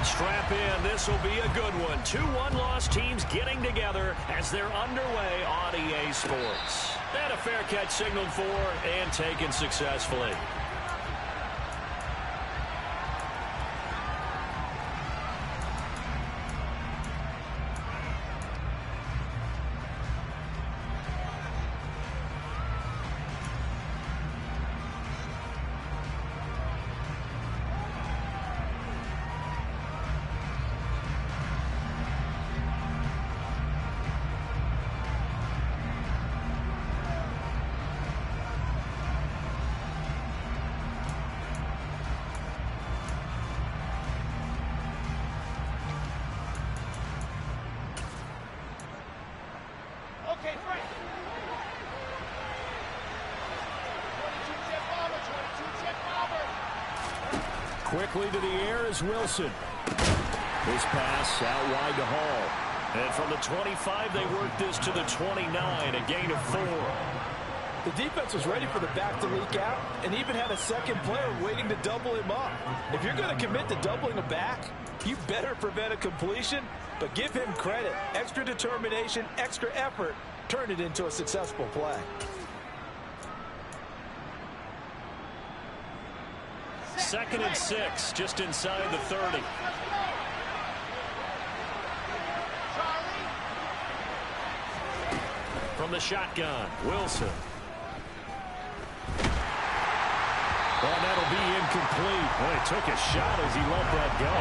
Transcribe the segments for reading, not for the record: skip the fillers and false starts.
Strap in. This will be a good one. 2 one-loss teams getting together as they're underway on EA Sports. And a fair catch signaled for and taken successfully. Quickly to the air is Wilson. This pass out wide to Hall. And from the 25, they work this to the 29, a gain of 4. The defense was ready for the back to leak out and even had a second player waiting to double him up. If you're going to commit to doubling a back, you better prevent a completion, but give him credit. Extra determination, extra effort, turn it into a successful play. Second and 6, just inside the 30. From the shotgun, Wilson. Well, that'll be incomplete. Well, he took a shot as he let that go.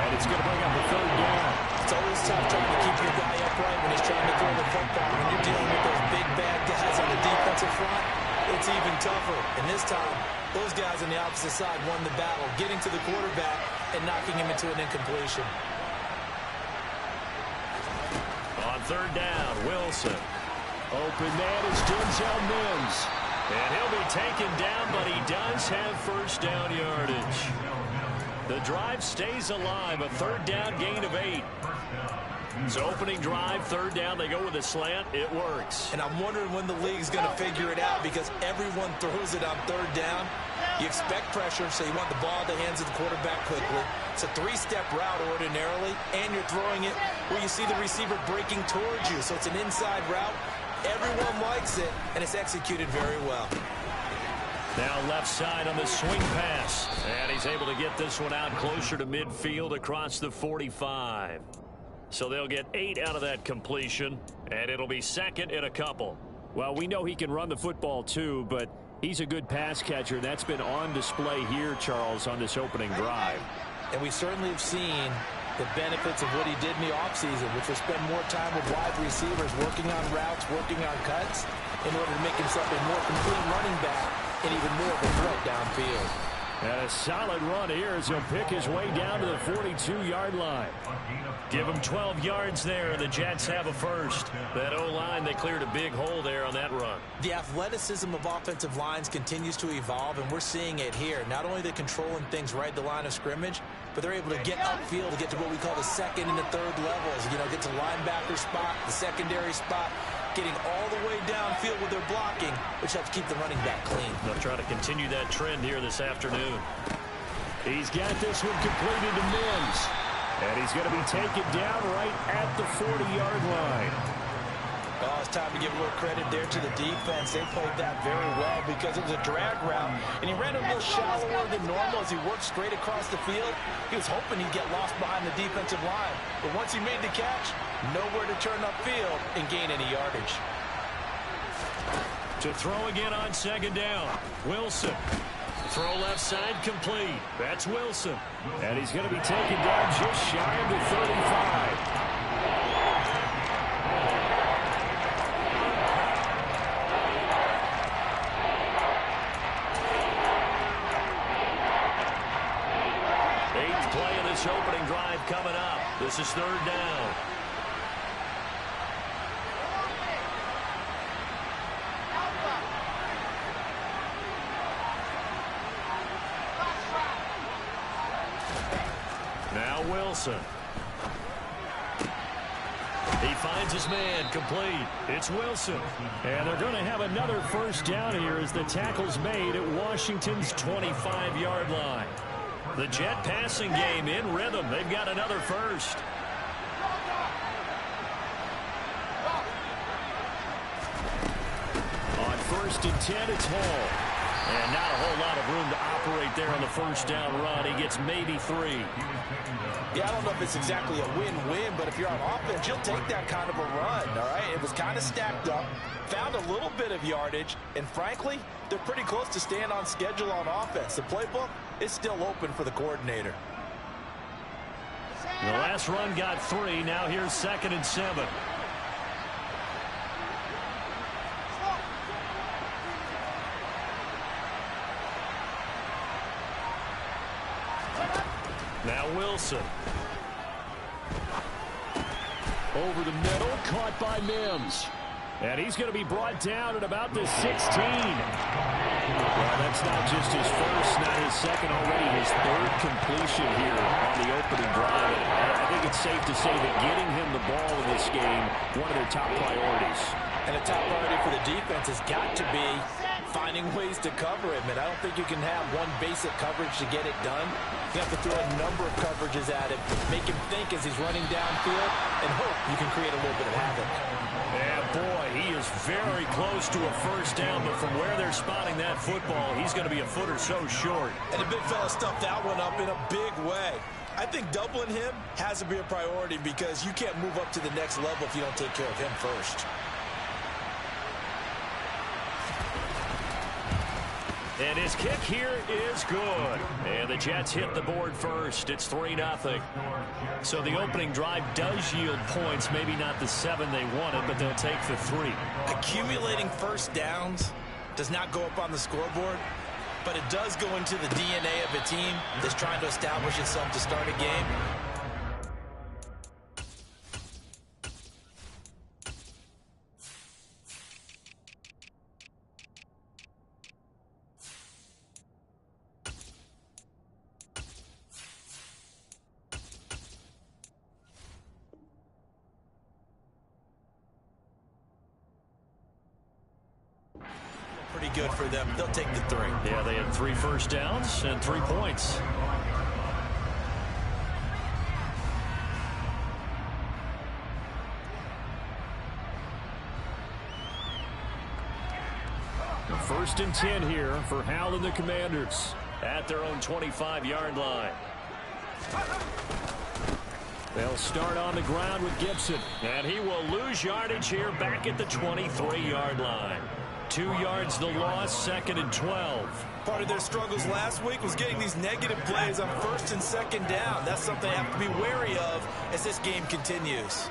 And it's going to bring up the 3rd down. It's always tough trying to keep your guy upright when he's trying to throw the football. When you're dealing with those big bad guys on the defensive front, it's even tougher. And this time, those guys on the opposite side won the battle, getting to the quarterback and knocking him into an incompletion. On 3rd down, Wilson. Open man is Denzel Mims. And he'll be taken down, but he does have first down yardage. The drive stays alive, a 3rd down gain of 8. So opening drive, 3rd down, they go with a slant. It works. And I'm wondering when the league's going to figure it out because everyone throws it on 3rd down. You expect pressure, so you want the ball in the hands of the quarterback quickly. It's a 3-step route ordinarily, and you're throwing it where you see the receiver breaking towards you. So it's an inside route. Everyone likes it, and it's executed very well. Now left side on the swing pass. And he's able to get this one out closer to midfield across the 45. So they'll get 8 out of that completion, and it'll be 2nd and a couple. Well, we know he can run the football too, but he's a good pass catcher. That's been on display here, Charles, on this opening drive. And we certainly have seen the benefits of what he did in the offseason, which was spend more time with wide receivers, working on routes, working on cuts, in order to make himself a more complete running back and even more of a threat downfield. And a solid run here as he'll pick his way down to the 42-yard line. Give him 12 yards there, and the Jets have a first. That O-line, they cleared a big hole there on that run. The athleticism of offensive lines continues to evolve, and we're seeing it here. Not only are they controlling things right at the line of scrimmage, but they're able to get upfield to get to what we call the 2nd and the 3rd levels. You know, get to linebacker spot, the secondary spot, getting all the way downfield with their blocking, which helps keep the running back clean. They'll try to continue that trend here this afternoon. He's got this one completed to Mims. And he's going to be taken down right at the 40-yard line. Oh, it's time to give a little credit there to the defense. They played that very well because it was a drag route. And he ran a little shallower than normal as he worked straight across the field. He was hoping he'd get lost behind the defensive line. But once he made the catch, nowhere to turn upfield and gain any yardage. To throw again on 2nd down, Wilson. Throw left side complete. That's Wilson. And he's going to be taken down just shy of the 35. Eighth play of this opening drive coming up. This is 3rd down. Wilson. He finds his man complete. It's Wilson. And they're going to have another first down here as the tackle's made at Washington's 25-yard line. The Jet passing game in rhythm. They've got another first. On 1st and 10, it's Hall. And not a whole lot of room to operate there on the first down run. He gets maybe 3. Yeah, I don't know if it's exactly a win-win, but if you're on offense, you'll take that kind of a run, all right? It was kind of stacked up, found a little bit of yardage, and frankly, they're pretty close to staying on schedule on offense. The playbook is still open for the coordinator. The last run got 3. Now here's 2nd and 7. Now Wilson. Over the middle, caught by Mims. And he's going to be brought down at about the 16. Well, that's not just his first, not his second, already his 3rd completion here on the opening drive. I think it's safe to say that getting him the ball in this game, one of their top priorities. And a top priority for the defense has got to be finding ways to cover him. And I don't think you can have one basic coverage to get it done. You have to throw a number of coverages at him, make him think as he's running downfield, and hope you can create a little bit of havoc. Yeah, boy, he is very close to a first down, but from where they're spotting that football, he's going to be a foot or so short. And the big fella stuffed that one up in a big way. I think doubling him has to be a priority because you can't move up to the next level if you don't take care of him first. And his kick here is good. And the Jets hit the board first. It's 3-0. So the opening drive does yield points. Maybe not the 7 they wanted, but they'll take the 3. Accumulating first downs does not go up on the scoreboard, but it does go into the DNA of a team that's trying to establish itself to start a game. Pretty good for them. They'll take the 3. Yeah, they had 3 first downs and 3 points. The 1st and 10 here for Hal and the Commanders at their own 25-yard line. They'll start on the ground with Gibson, and he will lose yardage here back at the 23-yard line. 2 yards the loss, 2nd and 12. Part of their struggles last week was getting these negative plays on 1st and 2nd down. That's something they have to be wary of as this game continues.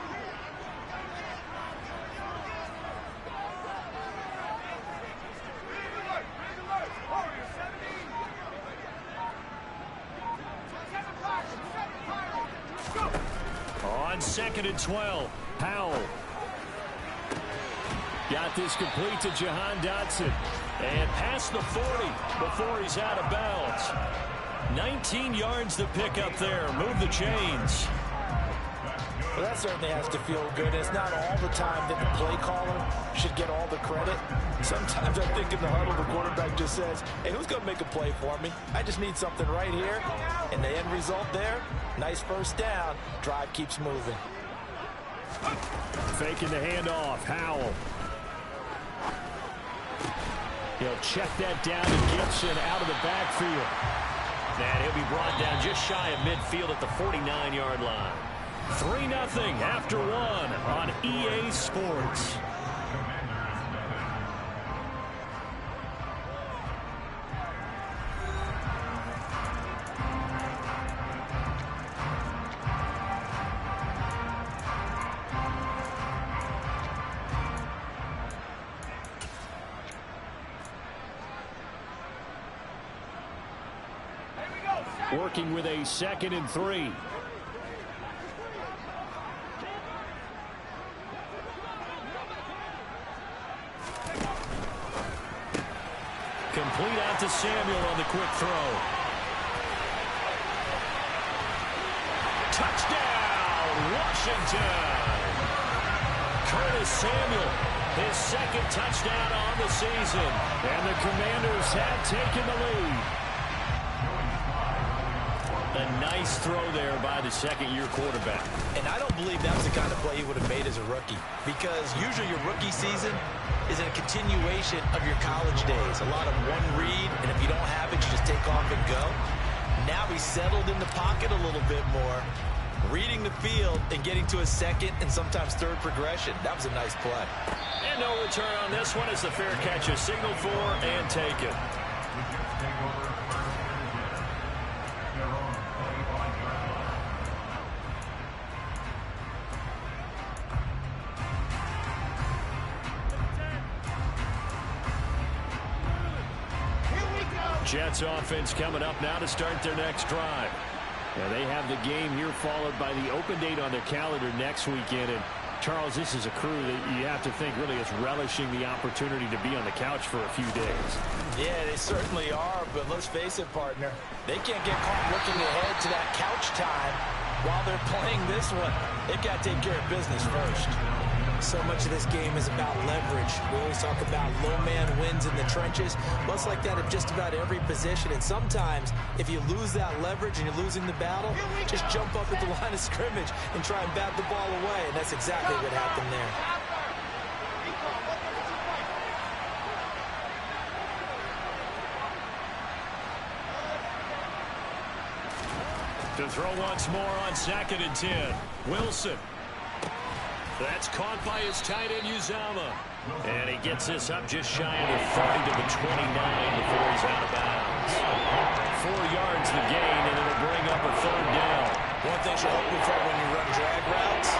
On 2nd and 12, Powell. Got this complete to Jahan Dotson. And past the 40 before he's out of bounds. 19 yards to pick up there. Move the chains. Well, that certainly has to feel good. It's not all the time that the play caller should get all the credit. Sometimes I think in the huddle, the quarterback just says, hey, who's going to make a play for me? I just need something right here. And the end result there, nice first down. Drive keeps moving. Faking the handoff. Howell. He'll check that down to Gibson out of the backfield. And he'll be brought down just shy of midfield at the 49-yard line. 3-0 after 1 on EA Sports. Working with a 2nd and 3. Complete out to Samuel on the quick throw. Touchdown, Washington! Curtis Samuel, his 2nd touchdown on the season. And the Commanders have taken the lead. A nice throw there by the second-year quarterback. And I don't believe that's the kind of play he would have made as a rookie, because usually your rookie season is a continuation of your college days. A lot of one read, and if you don't have it, you just take off and go. Now he's settled in the pocket a little bit more, reading the field and getting to a second and sometimes third progression. That was a nice play. And no return on this one as the fair catch is signaled for and taken. Jets offense coming up now to start their next drive. Now they have the game here followed by the open date on their calendar next weekend. And Charles, this is a crew that you have to think really is relishing the opportunity to be on the couch for a few days. Yeah, they certainly are, but let's face it, partner. They can't get caught looking ahead to that couch time while they're playing this one. They've got to take care of business first. So much of this game is about leverage. We always talk about low man wins in the trenches. Well, it's like that at just about every position. And sometimes, if you lose that leverage and you're losing the battle, just jump up at the line of scrimmage and try and bat the ball away. And that's exactly what happened there. To throw once more on 2nd and 10. Wilson. That's caught by his tight end, Uzomah. And he gets this up just shy of the 30 to the 29 before he's out of bounds. 4 yards the gain, and it'll bring up a 3rd down. One thing you're hoping for when you run drag routes,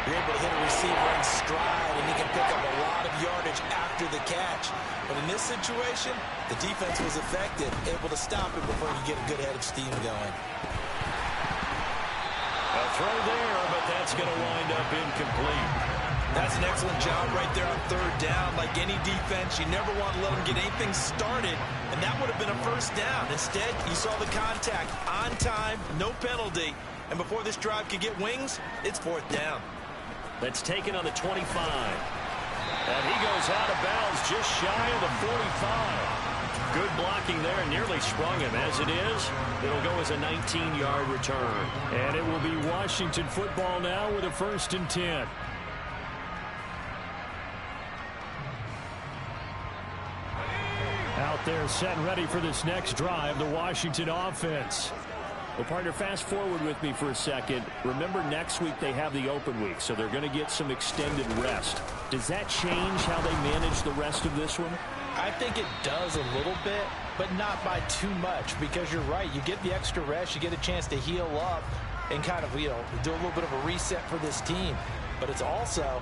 you're able to hit a receiver in stride, and he can pick up a lot of yardage after the catch. But in this situation, the defense was effective, able to stop it before you get a good head of steam going. A throw there, but that's going to wind up incomplete. That's an excellent job right there on 3rd down. Like any defense, you never want to let them get anything started, and that would have been a 1st down. Instead, you saw the contact on time, no penalty, and before this drive could get wings, it's 4th down. That's taken on the 25. And he goes out of bounds just shy of the 45. Good blocking there, nearly sprung him. As it is, it'll go as a 19-yard return. And it will be Washington football now with a 1st and 10. Out there set and ready for this next drive, the Washington offense. Well, partner, fast forward with me for a second. Remember, next week they have the open week, so they're going to get some extended rest. Does that change how they manage the rest of this one? I think it does a little bit, but not by too much, because you're right. You get the extra rest, you get a chance to heal up and kind of, do a little bit of a reset for this team. But it's also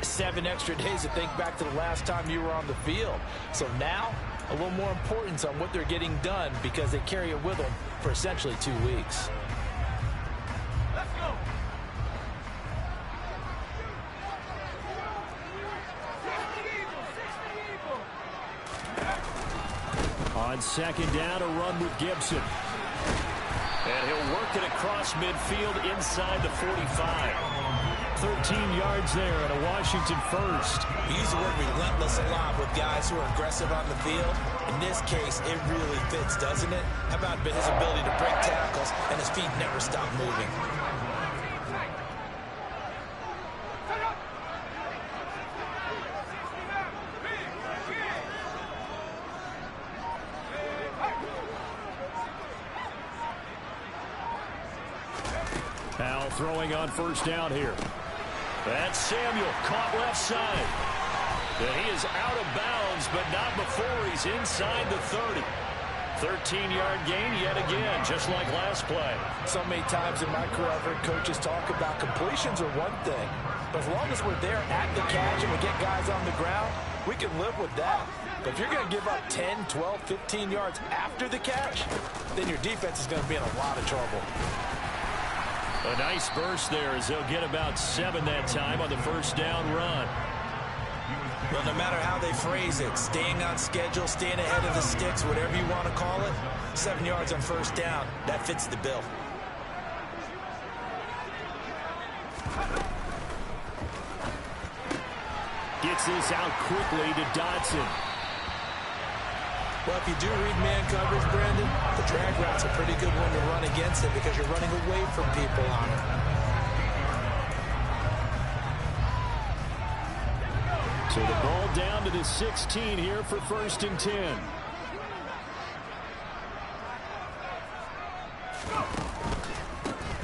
7 extra days to think back to the last time you were on the field. So now, a little more importance on what they're getting done, because they carry it with them for essentially 2 weeks. Let's go. On 2nd down, a run with Gibson. And he'll work it across midfield inside the 45. 13 yards there and a Washington 1st. We use the word relentless a lot with guys who are aggressive on the field. In this case, it really fits, doesn't it? How about his ability to break tackles and his feet never stop moving? Powell throwing on 1st down here. That's Samuel, caught left side. And he is out of bounds, but not before he's inside the 30. 13-yard gain yet again, just like last play. So many times in my career, I've heard coaches talk about completions are one thing. But as long as we're there at the catch and we get guys on the ground, we can live with that. But if you're going to give up 10, 12, 15 yards after the catch, then your defense is going to be in a lot of trouble. A nice burst there as they'll get about 7 that time on the 1st down run. Well, no matter how they phrase it, staying on schedule, staying ahead of the sticks, whatever you want to call it, 7 yards on 1st down, that fits the bill. Gets this out quickly to Dotson. Well, if you do read man coverage, Brandon, the drag route's a pretty good one to run against it because you're running away from people on it. So the ball down to the 16 here for 1st and 10.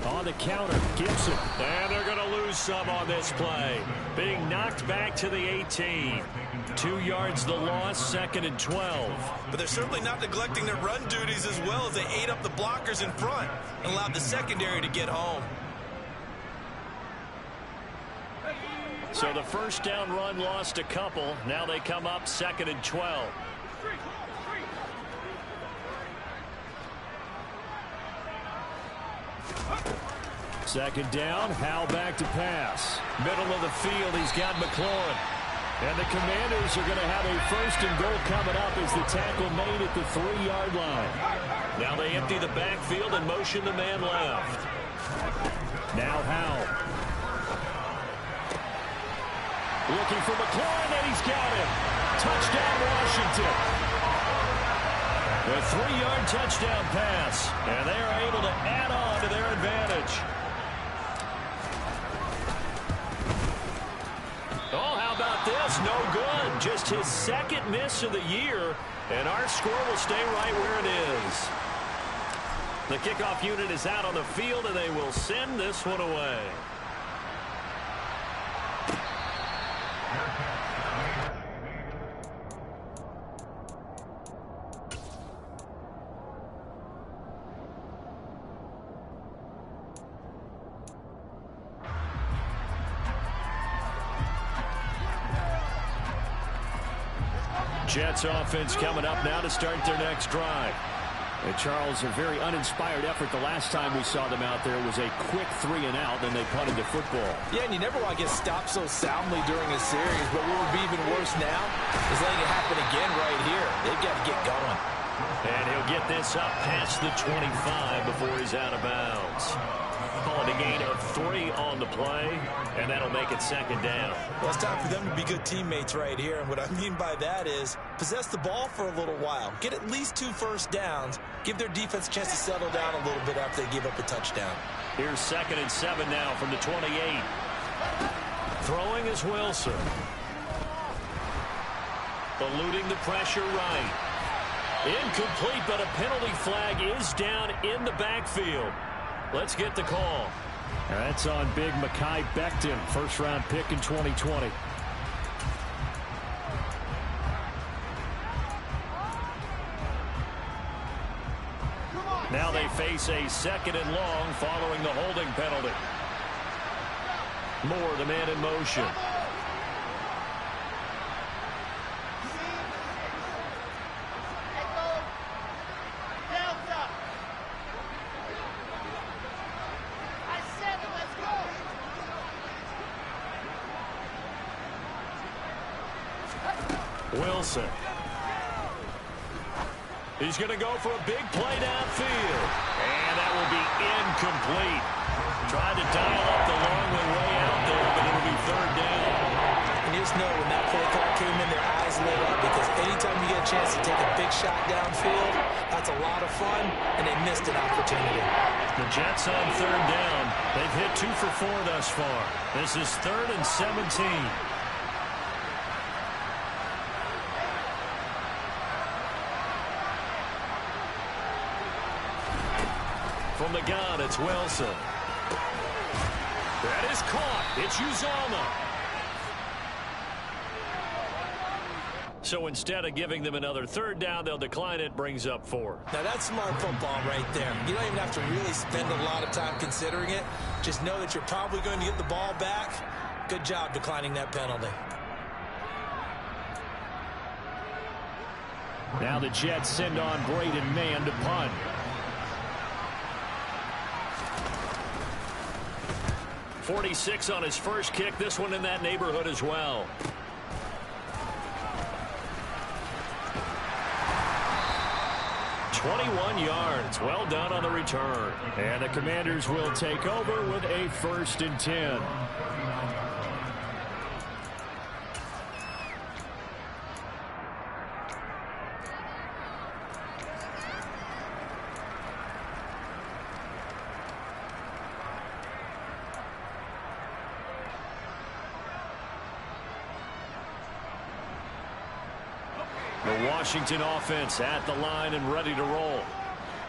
On the counter, Gibson. And they're going to lose some on this play. Being knocked back to the 18. 2 yards the loss, 2nd and 12. But they're certainly not neglecting their run duties as well as they ate up the blockers in front and allowed the secondary to get home. So the first down run lost a couple. Now they come up 2nd and 12. Second down, Howell back to pass. Middle of the field, he's got McLaurin. And the Commanders are going to have a 1st and goal coming up as the tackle made at the 3-yard line. Now they empty the backfield and motion the man left. Now Howell. Looking for McLaurin, and he's got him. Touchdown, Washington. A 3-yard touchdown pass, and they are able to add on to their advantage. Oh, how about this? No good. Just his 2nd miss of the year, and our score will stay right where it is. The kickoff unit is out on the field, and they will send this one away. Jets offense coming up now to start their next drive. And Charles, a very uninspired effort the last time we saw them out there was a quick 3 and out, then they punted the football. Yeah, and you never want to get stopped so soundly during a series, but what would be even worse now is letting it happen again right here. They've got to get going. And he'll get this up past the 25 before he's out of bounds. Call it a gain of 3 on the play, and that'll make it 2nd down. Well, it's time for them to be good teammates right here. And what I mean by that is possess the ball for a little while. Get at least 2 first downs. Give their defense a chance to settle down a little bit after they give up a touchdown. Here's 2nd and 7 now from the 28. Throwing is Wilson. Eluding the pressure right. Incomplete, but a penalty flag is down in the backfield. Let's get the call. That's on big Mekhi Becton, 1st-round pick in 2020. Now they face a 2nd and long following the holding penalty. Moore, the man in motion. Wilson. He's going to go for a big play downfield. And that will be incomplete. Tried to dial up the long way out there, but it'll be 3rd down. And you just know when that play call came in, their eyes lit up because anytime you get a chance to take a big shot downfield, that's a lot of fun, and they missed an opportunity. The Jets on 3rd down. They've hit 2 for 4 thus far. This is 3rd and 17. From the gun, it's Wilson. That is caught. It's Uzomah. So instead of giving them another 3rd down, they'll decline it. Brings up 4. Now, that's smart football right there. You don't even have to really spend a lot of time considering it. Just know that you're probably going to get the ball back. Good job declining that penalty. Now the Jets send on Braden Mann to punt. .46 on his first kick. This one in that neighborhood as well. .21 yards. Well done on the return. And the Commanders will take over with a 1st and 10. The Washington offense at the line and ready to roll.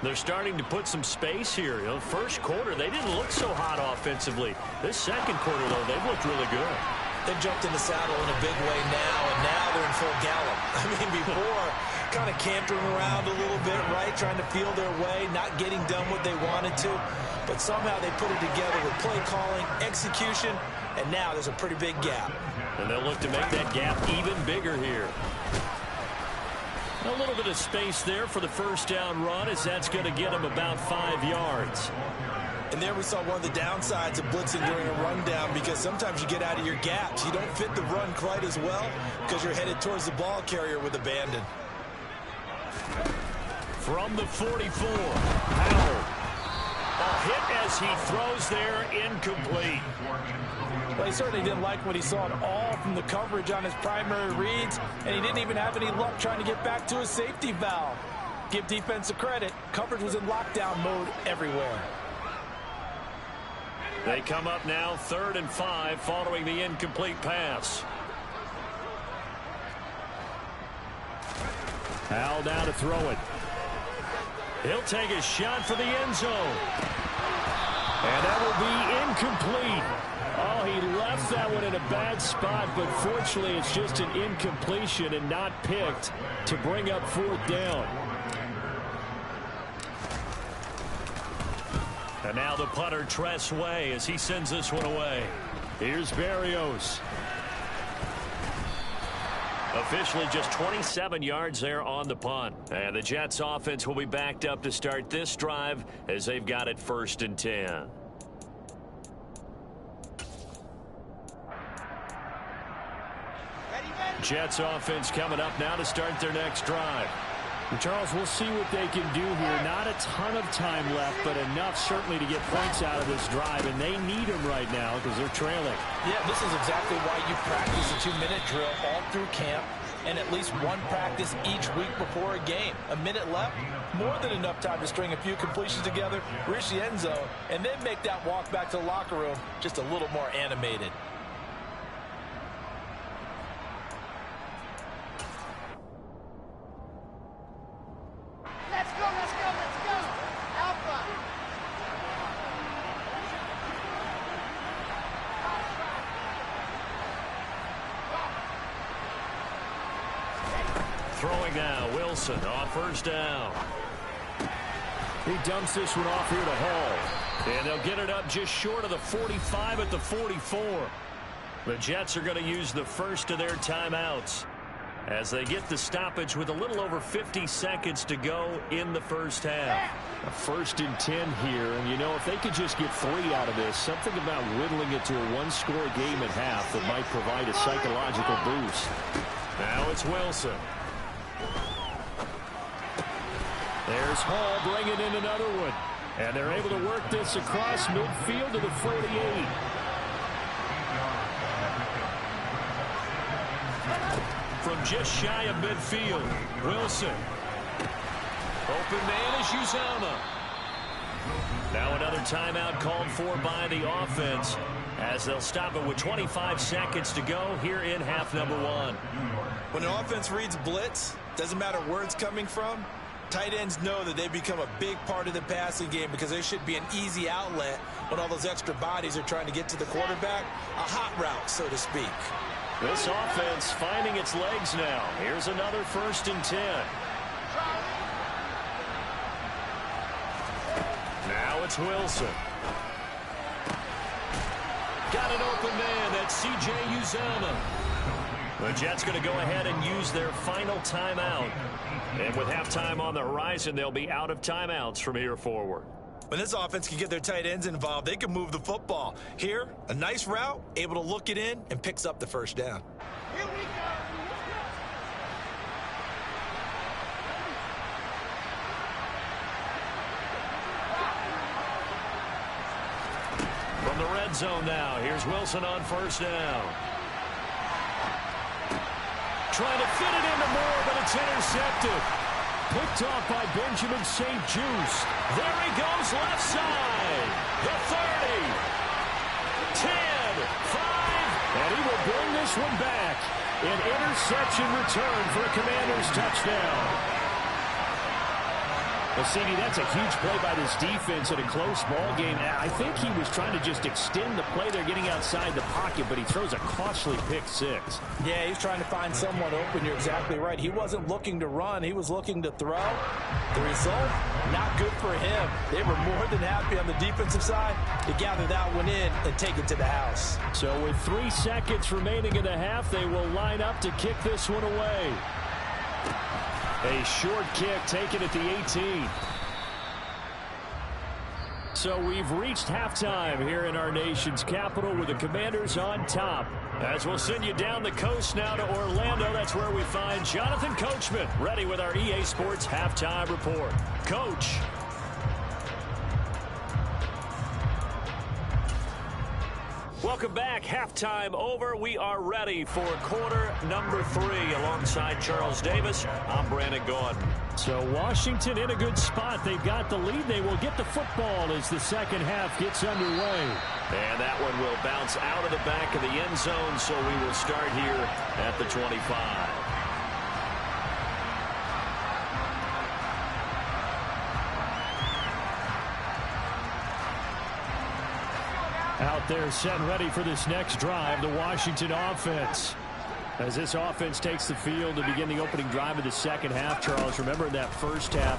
They're starting to put some space here. You know, first quarter, they didn't look so hot offensively. This second quarter, though, they've looked really good. They've jumped in the saddle in a big way now, and now they're in full gallop. I mean, before, kind of cantering around a little bit, right, trying to feel their way, not getting done what they wanted to. But somehow they put it together with play calling, execution, and now there's a pretty big gap. And they'll look to make that gap even bigger here. A little bit of space there for the first down run, as that's going to get them about 5 yards. And there we saw one of the downsides of blitzing during a rundown, because sometimes you get out of your gaps. You don't fit the run quite as well because you're headed towards the ball carrier with abandon. From the 44, Howard. A hit as he throws there, incomplete. Well, he certainly didn't like what he saw at all from the coverage on his primary reads, and he didn't even have any luck trying to get back to his safety valve. Give defense a credit. Coverage was in lockdown mode everywhere. They come up now 3rd and 5 following the incomplete pass. Howell down to throw it. He'll take a shot for the end zone. And that will be incomplete. Oh, he left that one in a bad spot, but fortunately it's just an incompletion and not picked to bring up 4th down. And now the punter, Tress Way, as he sends this one away. Here's Berrios. Officially just 27 yards there on the punt. And the Jets offense will be backed up to start this drive as they've got it 1st and 10. Jets offense coming up now to start their next drive. Charles, we'll see what they can do here. Not a ton of time left, but enough certainly to get points out of this drive, and they need them right now because they're trailing. Yeah, this is exactly why you practice a 2-minute drill all through camp and at least one practice each week before a game. A minute left, more than enough time to string a few completions together, reach the end zone, and then make that walk back to the locker room just a little more animated. Throwing now, Wilson off 1st down. He dumps this one off here to Hall. And they'll get it up just short of the 45 at the 44. The Jets are going to use the first of their timeouts as they get the stoppage with a little over 50 seconds to go in the first half. A 1st and 10 here, and you know, if they could just get 3 out of this, something about whittling it to a one-score game at half that might provide a psychological boost. Now it's Wilson. There's Hall bringing in another one. And they're able to work this across midfield to the 48. From just shy of midfield, Wilson. Open man is Uzomah. Now another timeout called for by the offense as they'll stop it with 25 seconds to go here in half number 1. When an offense reads blitz, doesn't matter where it's coming from, tight ends know that they become a big part of the passing game because there should be an easy outlet when all those extra bodies are trying to get to the quarterback. A hot route, so to speak. This offense finding its legs now. Here's another 1st and 10. Now it's Wilson. Got an open man. That's C.J. Uzomah. The Jets going to go ahead and use their final timeout. And with halftime on the horizon, they'll be out of timeouts from here forward. When this offense can get their tight ends involved, they can move the football. Here, a nice route, able to look it in, and picks up the 1st down. Here we go. From the red zone now, here's Wilson on 1st down. Trying to fit it into Moore, but it's intercepted. Picked off by Benjamin St. Juste. There he goes left side. The 30. 10, 5. And he will bring this one back. An interception return for a Commanders touchdown. Well, CD, that's a huge play by this defense in a close ball game. I think he was trying to just extend the play. They're getting outside the pocket, but he throws a costly pick six. Yeah, he's trying to find someone open. You're exactly right. He wasn't looking to run. He was looking to throw. The result, not good for him. They were more than happy on the defensive side to gather that one in and take it to the house. So with 3 seconds remaining in the half, they will line up to kick this one away. A short kick taken at the 18. So we've reached halftime here in our nation's capital with the Commanders on top. As we'll send you down the coast now to Orlando, that's where we find Jonathan Coachman ready with our EA Sports Halftime Report. Coach. Welcome back. Halftime over. We are ready for quarter number 3. Alongside Charles Davis, I'm Brandon Gaudin. So Washington in a good spot. They've got the lead. They will get the football as the second half gets underway. And that one will bounce out of the back of the end zone, so we will start here at the 25. Out there set and ready for this next drive, the Washington offense. As this offense takes the field to begin the opening drive of the second half, Charles, remember that first half,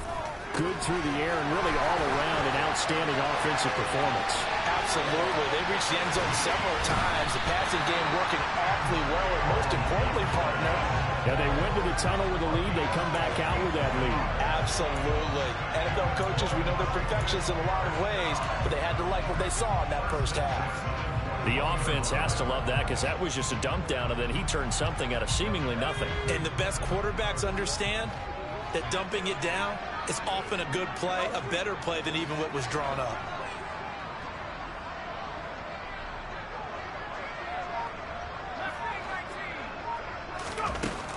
good through the air and really all around an outstanding offensive performance. Absolutely. They reached the end zone several times. The passing game working awfully well, and most importantly, partner. Yeah, they went to the tunnel with a lead. They come back out with that lead. Absolutely. NFL coaches, we know they're perfectionists in a lot of ways, but they had to like what they saw in that first half. The offense has to love that because that was just a dump down, and then he turned something out of seemingly nothing. And the best quarterbacks understand that dumping it down is often a good play, a better play than even what was drawn up.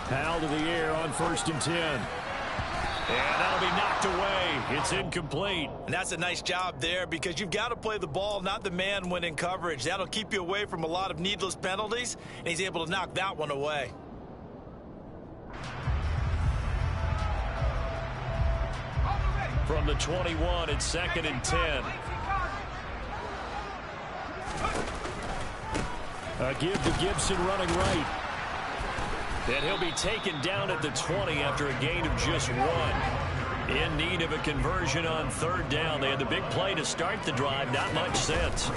Howell to the air on 1st and 10. And that'll be knocked away. It's incomplete. And that's a nice job there because you've got to play the ball, not the man when in coverage. That'll keep you away from a lot of needless penalties, and he's able to knock that one away. From the 21, it's 2nd and 10. A give to Gibson running right. And he'll be taken down at the 20 after a gain of just 1. In need of a conversion on 3rd down. They had the big play to start the drive. Not much sense.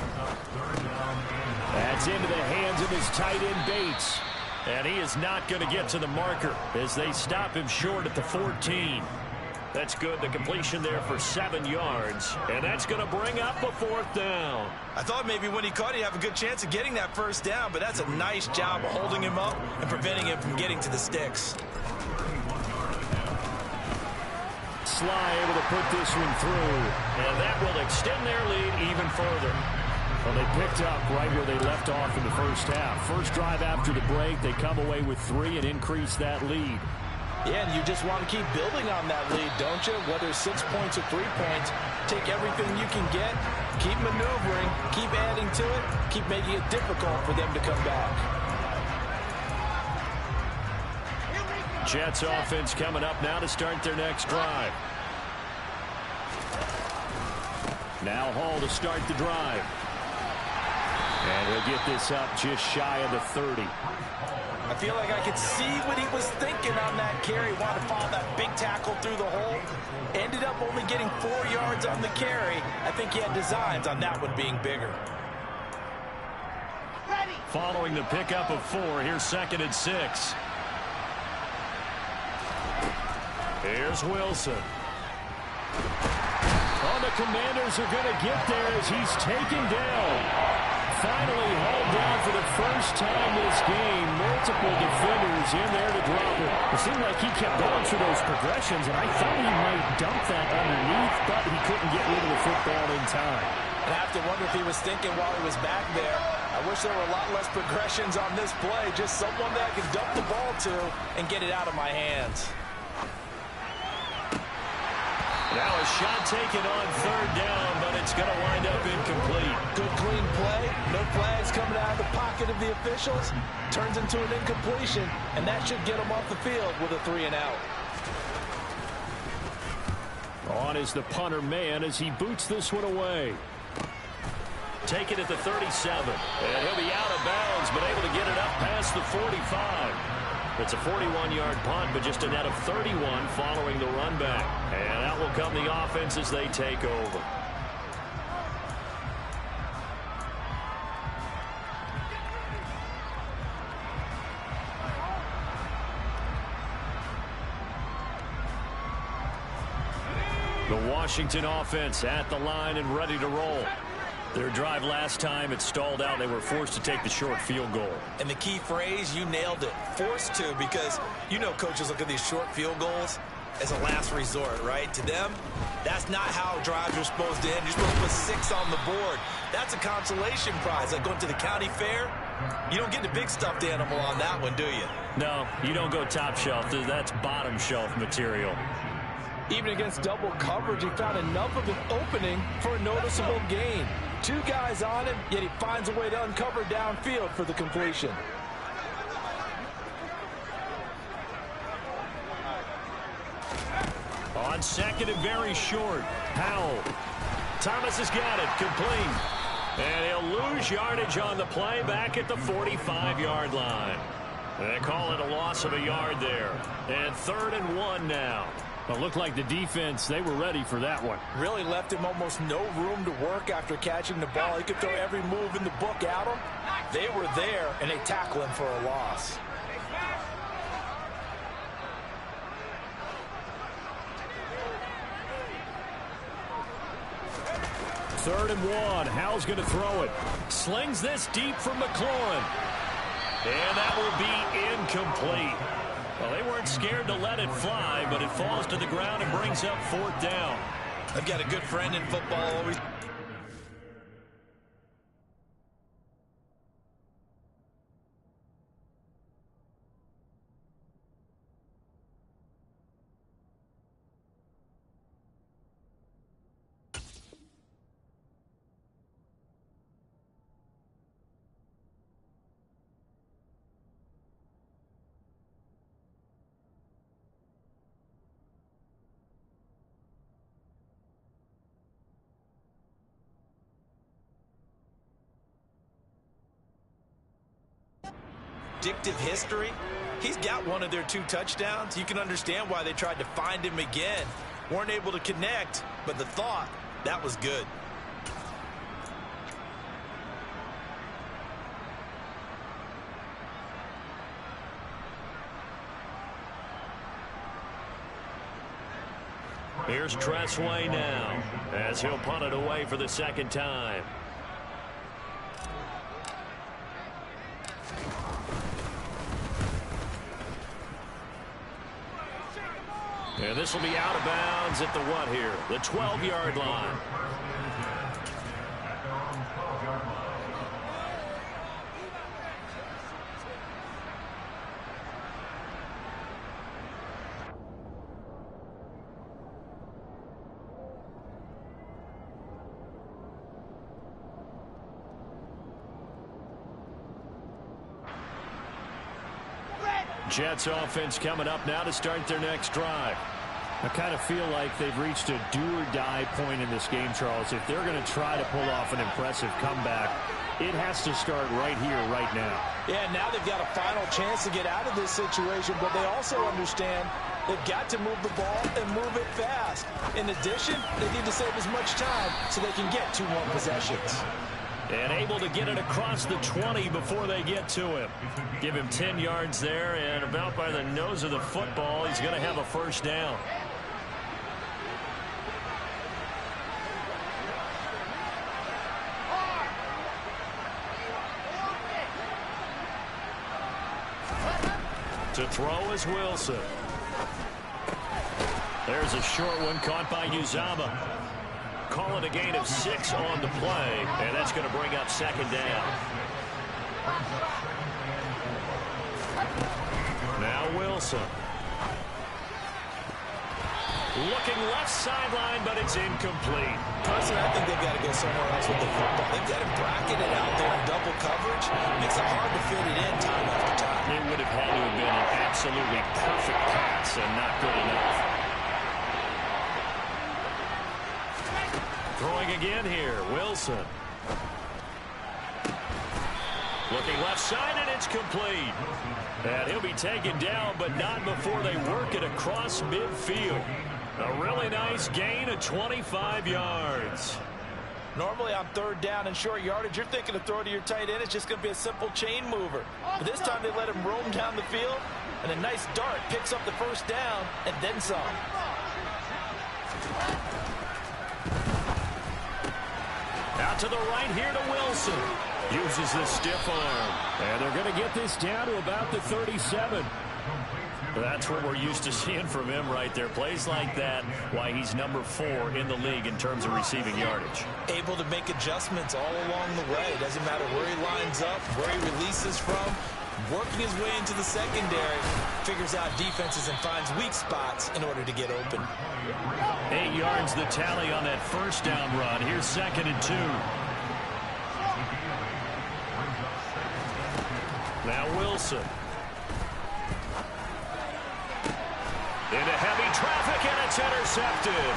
That's into the hands of his tight end Bates. And he is not going to get to the marker as they stop him short at the 14. That's good. The completion there for 7 yards. And that's going to bring up a 4th down. I thought maybe when he caught, he'd have a good chance of getting that 1st down, but that's a nice job of holding him up and preventing him from getting to the sticks. Sly able to put this one through. And that will extend their lead even further. Well, they picked up right where they left off in the first half. First drive after the break, they come away with 3 and increase that lead. Yeah, and you just want to keep building on that lead, don't you? Whether it's 6 points or 3 points, take everything you can get, keep maneuvering, keep adding to it, keep making it difficult for them to come back. Jets offense coming up now to start their next drive. Now Hall to start the drive. And he'll get this up just shy of the 30. I feel like I could see what he was thinking on that carry. Wanted to follow that big tackle through the hole. Ended up only getting 4 yards on the carry. I think he had designs on that one being bigger. Following the pickup of 4, here's 2nd and 6. Here's Wilson. Oh, the Commanders are going to get there as he's taken down. Finally hauled down for the first time this game. Multiple defenders in there to drop it. It seemed like he kept going through those progressions, and I thought he might dump that underneath, but he couldn't get rid of the football in time. And I have to wonder if he was thinking while he was back there, I wish there were a lot less progressions on this play. Just someone that I could dump the ball to and get it out of my hands. Now a shot taken on 3rd down, but it's going to wind up incomplete. Good clean play. No flags coming out of the pocket of of the officials, turns into an incompletion, and that should get them off the field with a 3-and-out. On is the punter man as he boots this one away. Take it at the 37. And he'll be out of bounds, but able to get it up past the 45. It's a 41-yard punt, but just a net of 31 following the run back. And out will come the offense as they take over. The Washington offense at the line and ready to roll. Their drive last time, it stalled out. They were forced to take the short field goal. And the key phrase, you nailed it, forced to, because you know coaches look at these short field goals as a last resort, right? To them, that's not how drives are supposed to end. You're supposed to put 6 on the board. That's a consolation prize. Like going to the county fair, you don't get the big stuffed animal on that one, do you? No, you don't go top shelf. That's bottom shelf material. Even against double coverage, he found enough of an opening for a noticeable gain. 2 guys on him, yet he finds a way to uncover downfield for the completion. On second and very short, Powell. Thomas has got it, complete. And he'll lose yardage on the play back at the 45-yard line. They call it a loss of a yard there. And 3rd and 1 now. It looked like the defense, they were ready for that one. Really left him almost no room to work after catching the ball. He could throw every move in the book at him. They were there, and they tackle him for a loss. Third and 1. Howell's going to throw it. Slings this deep from McLaurin. And that will be incomplete. Well, they weren't scared to let it fly, but it falls to the ground and brings up 4th down. I've got a good friend in football. Always. Predictive history. He's got one of their 2 touchdowns. You can understand why they tried to find him again. Weren't able to connect, but the thought, that was good. Here's Tressway now as he'll punt it away for the 2nd time. And this will be out of bounds at the what here? The 12-yard line. Jets offense coming up now to start their next drive. I kind of feel like they've reached a do-or-die point in this game, Charles. If they're going to try to pull off an impressive comeback, it has to start right here, right now. Yeah, now they've got a final chance to get out of this situation, but they also understand they've got to move the ball and move it fast. In addition, they need to save as much time so they can get 2 more possessions. And able to get it across the 20 before they get to him. Give him 10 yards there, and about by the nose of the football, he's going to have a 1st down. To throw is Wilson. There's a short one caught by Uzama. Call it a gain of 6 on the play, and that's going to bring up 2nd down. Now Wilson. Looking left sideline, but it's incomplete. Personally, I think they've got to go somewhere else with the football. They've got him bracketed out there in double coverage. Makes it hard to fit it in time after time. It would have had to have been an absolutely perfect pass and not good enough. Throwing again here, Wilson. Looking left side, and it's complete. And he'll be taken down, but not before they work it across midfield. A really nice gain of 25 yards. Normally on third down and short yardage, you're thinking to throw to your tight end. It's just going to be a simple chain mover. But this time they let him roam down the field, and a nice dart picks up the first down and then some. Out to the right here to Wilson. Uses the stiff arm. And they're going to get this down to about the 37. That's what we're used to seeing from him right there. Plays like that, why he's number 4 in the league in terms of receiving yardage. Able to make adjustments all along the way. Doesn't matter where he lines up, where he releases from. Working his way into the secondary. Figures out defenses and finds weak spots in order to get open. 8 yards the tally on that first down run. Here's 2nd and 2. Now Wilson. Into heavy traffic, and it's intercepted.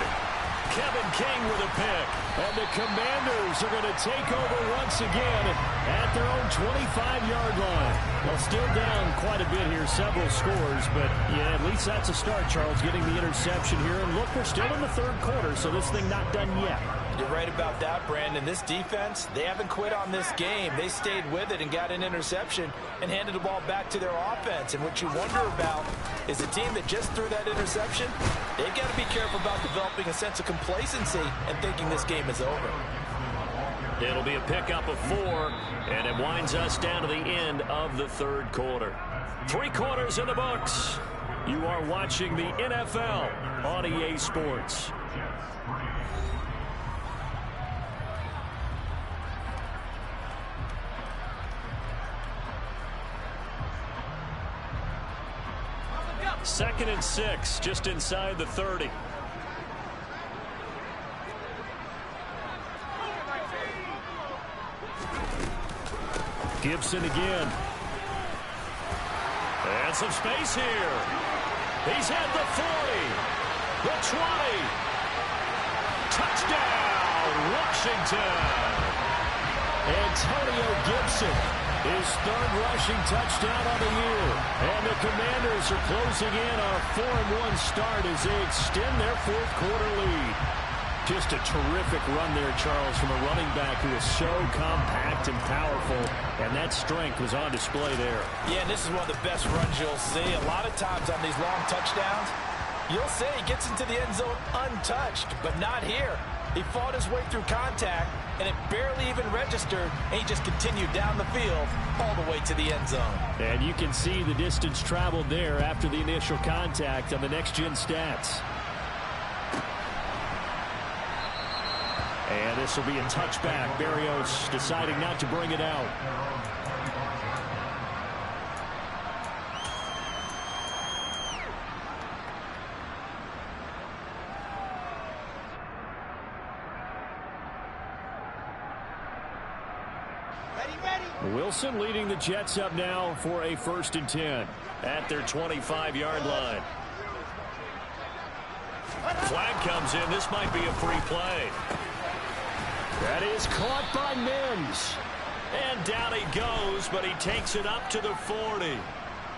Kevin King with a pick. And the Commanders are going to take over once again at their own 25-yard line. Well, still down quite a bit here, several scores, but yeah, at least that's a start, Charles, getting the interception here. And look, we're still in the third quarter, so this thing not done yet. You're right about that, Brandon. This defense, they haven't quit on this game. They stayed with it and got an interception and handed the ball back to their offense. And what you wonder about is a team that just threw that interception, they've got to be careful about developing a sense of complacency and thinking this game is over. It'll be a pickup of 4, and it winds us down to the end of the third quarter. 3 quarters in the books. You are watching the NFL on EA Sports. Second and 6, just inside the 30. Gibson again. And some space here. He's at the 40, the 20. Touchdown, Washington. Antonio Gibson, his 3rd rushing touchdown on the year. And the Commanders are closing in on a 4-1 start as they extend their 4th quarter lead. Just a terrific run there, Charles, from a running back who is so compact and powerful, and that strength was on display there. Yeah, and this is one of the best runs you'll see. A lot of times on these long touchdowns, you'll say he gets into the end zone untouched, but not here. He fought his way through contact, and it barely even registered, and he just continued down the field all the way to the end zone. And you can see the distance traveled there after the initial contact on the next-gen stats. And this will be a touchback. Berrios deciding not to bring it out. Wilson leading the Jets up now for a 1st and 10 at their 25-yard line. Flag comes in. This might be a free play. That is caught by Mims. And down he goes, but he takes it up to the 40.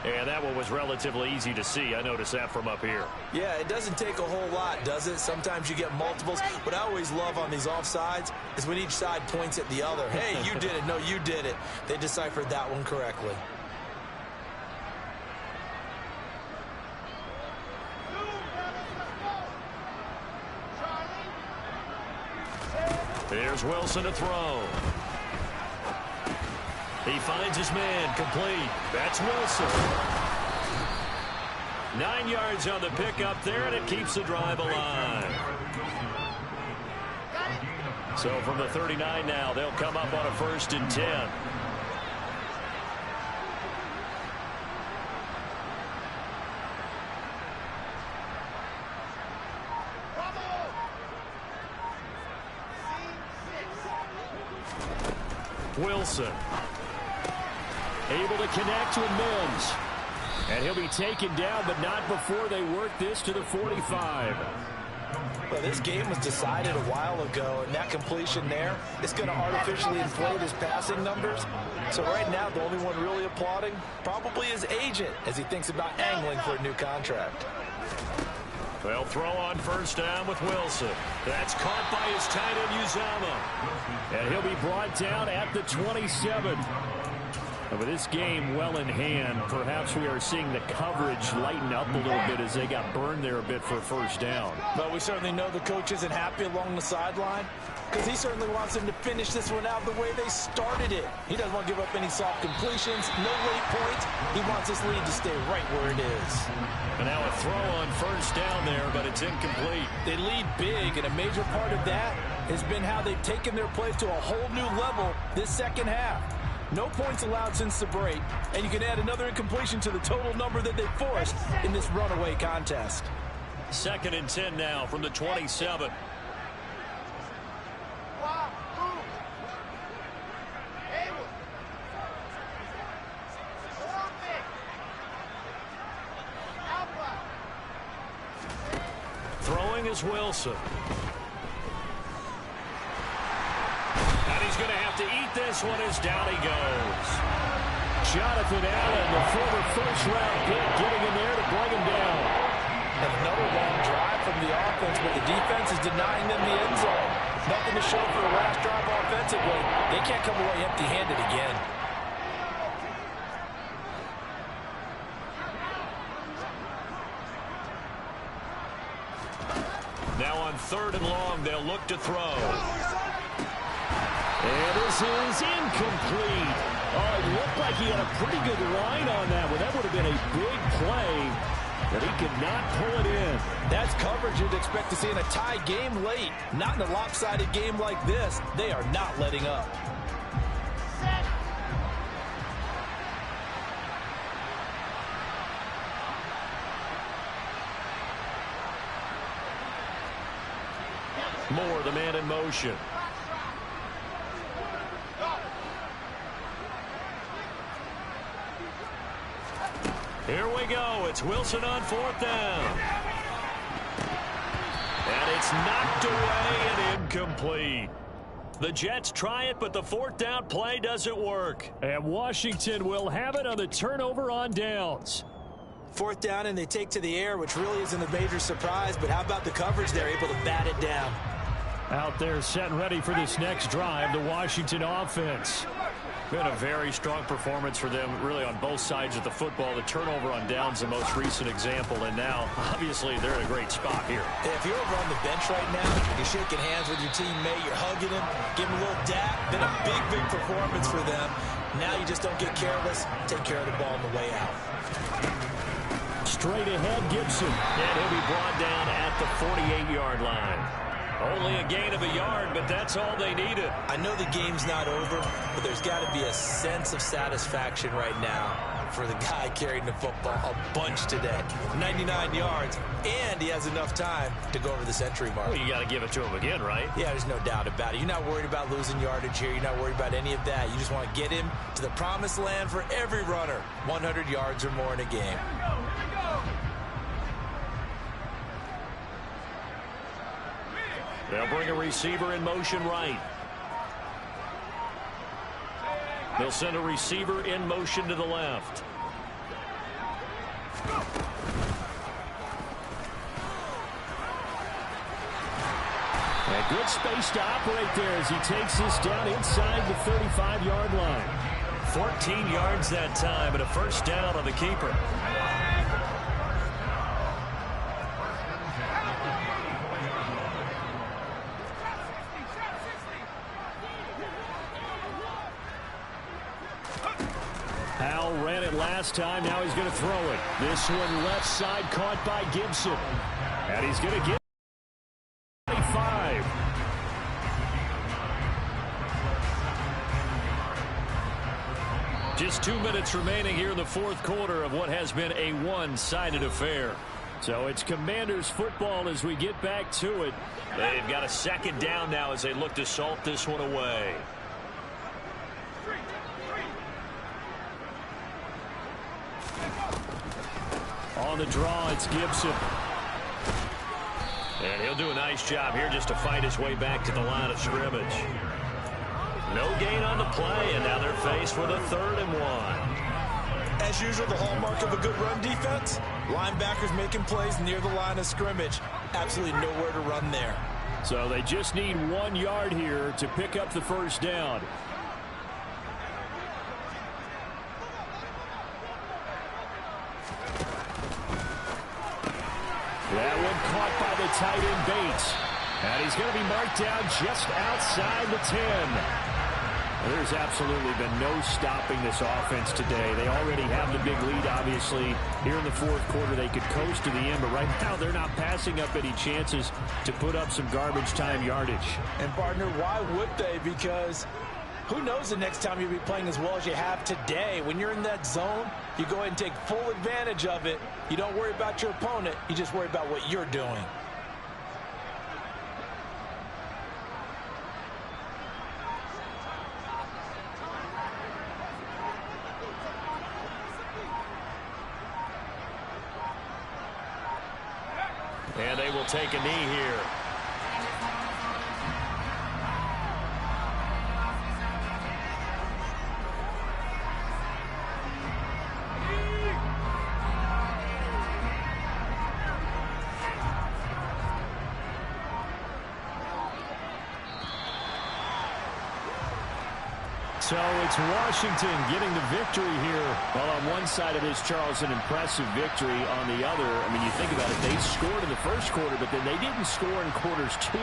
And that one was relatively easy to see. I noticed that from up here. Yeah, it doesn't take a whole lot, does it? Sometimes you get multiples. What I always love on these offsides is when each side points at the other. Hey, you did it. No, you did it. They deciphered that one correctly. There's Wilson to throw. He finds his man, complete. That's Wilson. 9 yards on the pickup there, and it keeps the drive alive. So from the 39 now, they'll come up on a 1st and 10. Wilson. Able to connect with Mims. And he'll be taken down, but not before they work this to the 45. Well, this game was decided a while ago, and that completion there is going to artificially inflate his passing numbers. So right now, the only one really applauding probably his agent as he thinks about angling for a new contract. They'll throw on first down with Wilson. That's caught by his tight end, Uzomah. And he'll be brought down at the 27. And with this game well in hand, perhaps we are seeing the coverage lighten up a little bit as they got burned there a bit for first down. But we certainly know the coach isn't happy along the sideline because he certainly wants them to finish this one out the way they started it. He doesn't want to give up any soft completions, no late points. He wants this lead to stay right where it is. And now a throw on first down there, but it's incomplete. They lead big, and a major part of that has been how they've taken their play to a whole new level this second half. No points allowed since the break, and you can add another incompletion to the total number that they forced in this runaway contest. 2nd and 10 now from the 27. Throwing is Wilson. And he's going to have to eat this one as down he goes. Jonathan Allen, the former first-round pick, getting in there to bring him down. And another long drive from the offense, but the defense is denying them the end zone. Nothing to show for the last drive offensively. They can't come away empty-handed again. Now on 3rd and long, they'll look to throw. And this is incomplete. Oh, it looked like he had a pretty good line on that one. That would have been a big play, but he could not pull it in. That's coverage you'd expect to see in a tie game late. Not in a lopsided game like this. They are not letting up. Moore, the man in motion. Here we go. It's Wilson on 4th down. And it's knocked away and incomplete. The Jets try it, but the 4th down play doesn't work. And Washington will have it on the turnover on downs. 4th down, and they take to the air, which really isn't a major surprise. But how about the coverage? They're able to bat it down. Out there set and ready for this next drive, the Washington offense. Been a very strong performance for them, really, on both sides of the football. The turnover on downs, the most recent example, and now, obviously, they're in a great spot here. If you're over on the bench right now, you're shaking hands with your teammate, you're hugging him, giving him a little dap. Been a big, big performance for them. Now you just don't get careless. Take care of the ball on the way out. Straight ahead, Gibson. And he'll be brought down at the 48-yard line. Only a gain of a yard, but that's all they needed. I know the game's not over, but there's got to be a sense of satisfaction right now for the guy carrying the football a bunch today. 99 yards, and he has enough time to go over the century mark. Well, you got to give it to him again, right? Yeah, there's no doubt about it. You're not worried about losing yardage here. You're not worried about any of that. You just want to get him to the promised land for every runner. 100 yards or more in a game. They'll bring a receiver in motion right. They'll send a receiver in motion to the left. A good space to operate there as he takes this down inside the 35-yard line. 14 yards that time and a first down on the keeper. Howell ran it last time. Now he's going to throw it. This one left side caught by Gibson. And he's going to get 25. Just 2 minutes remaining here in the 4th quarter of what has been a one-sided affair. So it's Commanders football as we get back to it. They've got a second down now as they look to salt this one away. on the draw. It's Gibson. And he'll do a nice job here just to fight his way back to the line of scrimmage. No gain on the play, and now they're faced with a 3rd and 1. As usual, the hallmark of a good run defense, linebackers making plays near the line of scrimmage. Absolutely nowhere to run there. So they just need 1 yard here to pick up the first down. That one caught by the tight end Bates. And he's going to be marked down just outside the 10. There's absolutely been no stopping this offense today. They already have the big lead, obviously. Here in the 4th quarter, they could coast to the end, but right now they're not passing up any chances to put up some garbage time yardage. And, partner, why would they? Because who knows the next time you'll be playing as well as you have today. When you're in that zone, you go ahead and take full advantage of it. You don't worry about your opponent. You just worry about what you're doing. And they will take a knee here. So it's Washington getting the victory here. Well, on one side of this, Charles, an impressive victory. On the other, I mean, you think about it, they scored in the 1st quarter, but then they didn't score in quarters 2